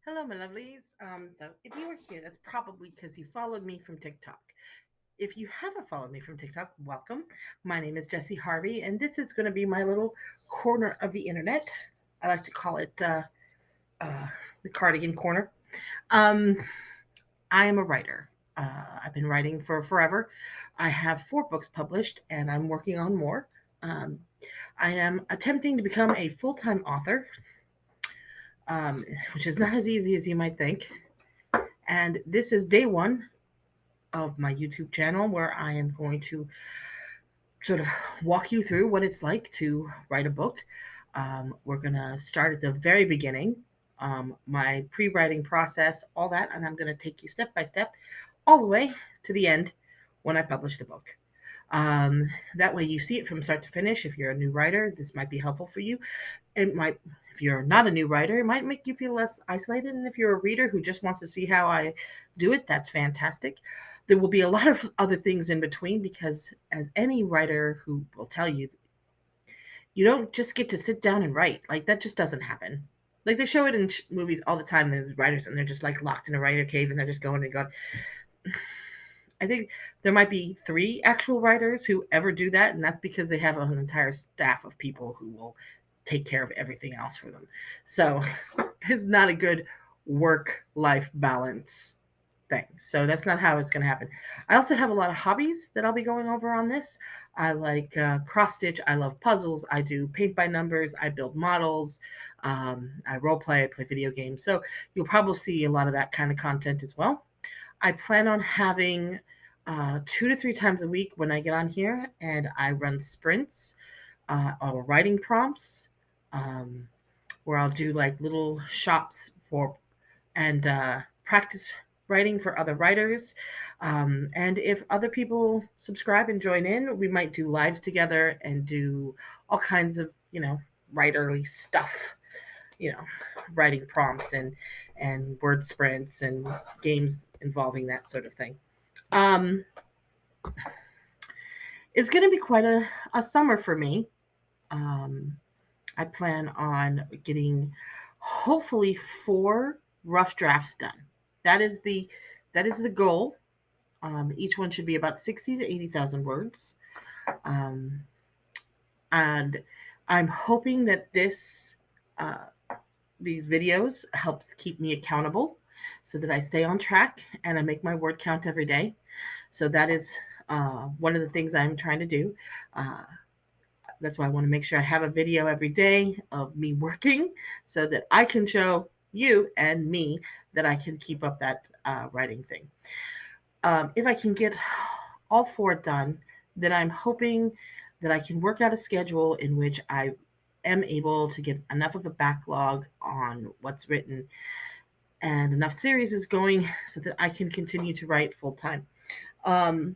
Hello, my lovelies. So if you are here, that's probably because you followed me from TikTok. If you haven't followed me from TikTok, welcome. My name is Jesse Harvey, and this is going to be my little corner of the internet. I like to call it uh, the cardigan corner. Um, I am a writer. I've been writing for forever. I have 4 books published, and I'm working on more. Um, I am attempting to become a full time author, which is not as easy as you might think. And this is day one of my YouTube channel where I am going to sort of walk you through what it's like to write a book. We're going to start at the very beginning, my pre writing process, all that, and I'm going to take you step by step all the way to the end when I publish the book. Um, that way you see it from start to finish. If you're a new writer, this might be helpful for you. It might, if you're not a new writer, it might make you feel less isolated. And if you're a reader who just wants to see how I do it, that's fantastic. There will be a lot of other things in between because, as any writer who will tell you, you don't just get to sit down and write. Like, that just doesn't happen. Like, they show it in movies all the time, the writers, and they're just like locked in a writer cave and they're just going and going. I think there might be 3 actual writers who ever do that, and that's because they have an entire staff of people who will take care of everything else for them. So it's not a good work life balance thing. So that's not how it's going to happen. I also have a lot of hobbies that I'll be going over on this. I like cross stitch. I love puzzles. I do paint by numbers. I build models. I role play. I play video games. So you'll probably see a lot of that kind of content as well. I plan on having 2 to 3 times a week when I get on here, and I run sprints or writing prompts, um, where I'll do like little shops for and practice writing for other writers. And if other people subscribe and join in, we might do lives together and do all kinds of writerly stuff. You know, writing prompts and word sprints and games involving that sort of thing. Um, it's going to be quite a summer for me. Um, I plan on getting hopefully 4 rough drafts done. That is the goal. Each one should be about 60 to 80,000 words, um, and I'm hoping that uh, these videos helps keep me accountable, so that I stay on track and I make my word count every day. So that is one of the things I'm trying to do. Uh, that's why I want to make sure I have a video every day of me working so that I can show you and me that I can keep up that writing thing. If I can get all 4 done, then I'm hoping that I can work out a schedule in which I am able to get enough of a backlog on what's written and enough series is going so that I can continue to write full time. Um,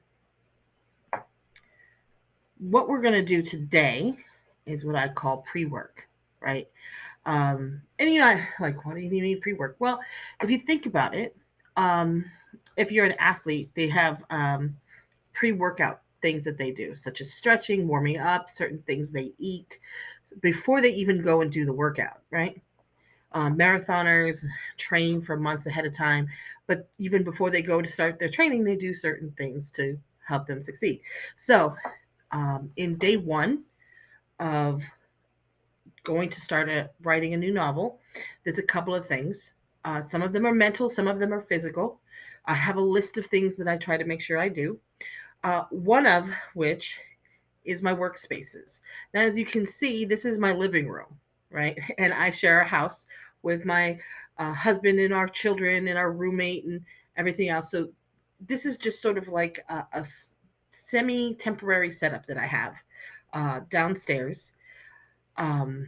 what we're going to do today is what I'd call pre work, right? And like, what do you mean pre work? Well, if you think about it, um, if you're an athlete, they have pre workout things that they do, such as stretching, warming up, certain things they eat before they even go and do the workout, right? Marathoners train for months ahead of time, but even before they go to start their training, they do certain things to help them succeed. So, in day one of going to start writing a new novel, there's a couple of things. Some of them are mental, some of them are physical. I have a list of things that I try to make sure I do. One of which is my workspaces. Now, as you can see, this is my living room, right? And I share a house with my husband and our children and our roommate and everything else. So this is just sort of like a semi temporary setup that I have downstairs. Um,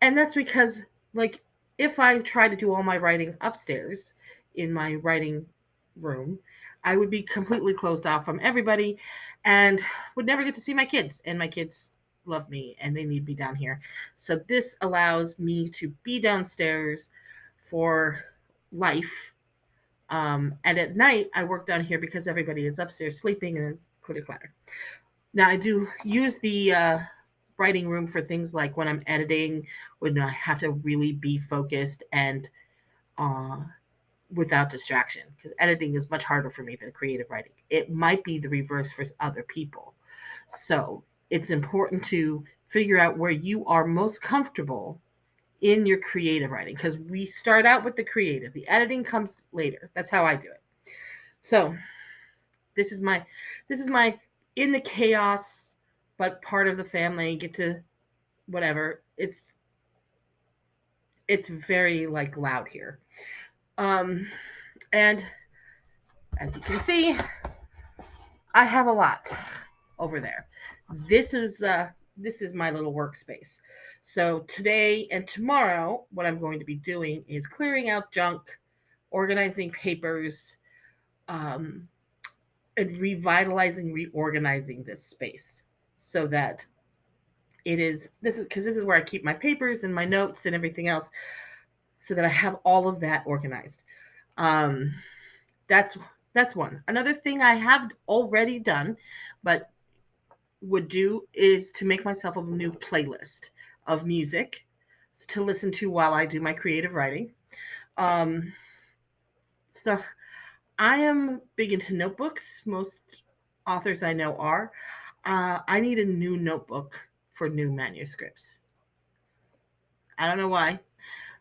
and that's because, like, if I try to do all my writing upstairs in my writing room, I would be completely closed off from everybody and would never get to see my kids. And my kids love me and they need me down here. So this allows me to be downstairs for life. And at night, I work down here because everybody is upstairs sleeping and it's clutter clatter. Now, I do use the writing room for things like when I'm editing, when I have to really be focused and uh, without distraction, because editing is much harder for me than creative writing. It might be the reverse for other people. So it's important to figure out where you are most comfortable in your creative writing, because we start out with the creative, the editing comes later. That's how I do it. So this is my in the chaos but part of the family, get to whatever. It's very like loud here. um and as you can see, I have a lot over there. This is my little workspace. So today and tomorrow, what I'm going to be doing is clearing out junk, organizing papers, um, and revitalizing, reorganizing this space so that it is this is because this is where I keep my papers and my notes and everything else, so that I have all of that organized. Um, that's that's one. Another thing I have already done, but would do, is to make myself a new playlist of music to listen to while I do my creative writing. Um, so I am big into notebooks. Most authors I know are. I need a new notebook for new manuscripts. I don't know why.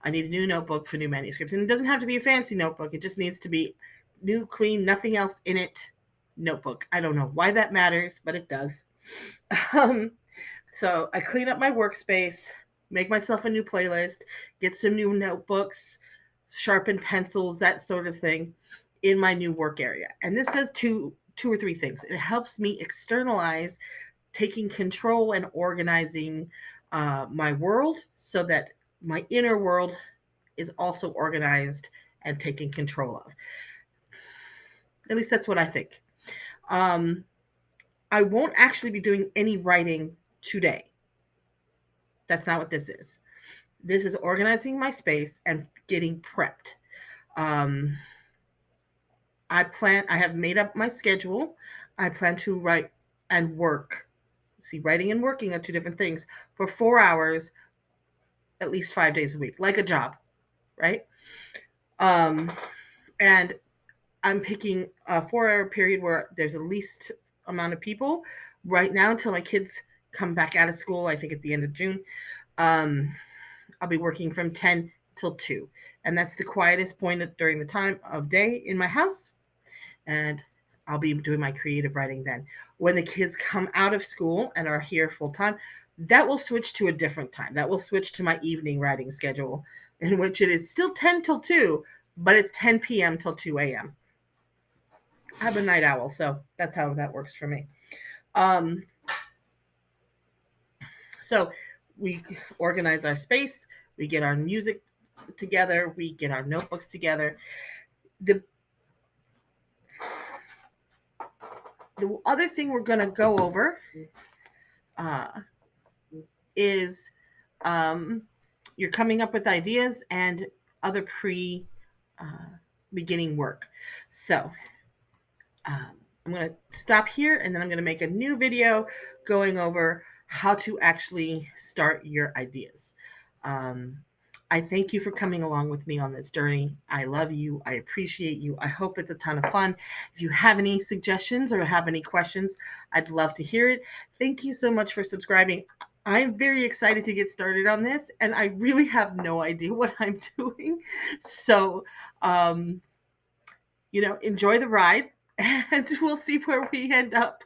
I need a new notebook for new manuscripts. And it doesn't have to be a fancy notebook. It just needs to be new, clean, nothing else in it notebook. I don't know why that matters, but it does. Um, so I clean up my workspace, make myself a new playlist, get some new notebooks, sharpen pencils, that sort of thing in my new work area. And this does two or three things. It helps me externalize taking control and organizing my world so that my inner world is also organized and taken control of. At least that's what I think. Um, I won't actually be doing any writing today. That's not what this is. This is organizing my space and getting prepped. Um, I have made up my schedule. I plan to write and work. See, writing and working are two different things, for 4 hours, at least 5 days a week, like a job, right? Um, and I'm picking a 4 hour period where there's the least amount of people right now until my kids come back out of school, I think at the end of June. Um, I'll be working from 10 till 2. And that's the quietest point during the time of day in my house. And I'll be doing my creative writing then. When the kids come out of school and are here full time, that will switch to a different time. That will switch to my evening writing schedule, in which it is still 10 till 2, but it's 10 p.m. till 2 a.m. I'm a night owl, so that's how that works for me. Um, so we organize our space, we get our music together, we get our notebooks together. The the other thing we're going to go over uh, is um, you're coming up with ideas and other pre uh, beginning work. So um, I'm going to stop here, and then I'm going to make a new video going over how to actually start your ideas. Um, I thank you for coming along with me on this journey. I love you. I appreciate you. I hope it's a ton of fun. If you have any suggestions or have any questions, I'd love to hear it. Thank you so much for subscribing. I'm very excited to get started on this, and I really have no idea what I'm doing. So, um, enjoy the ride, and we'll see where we end up.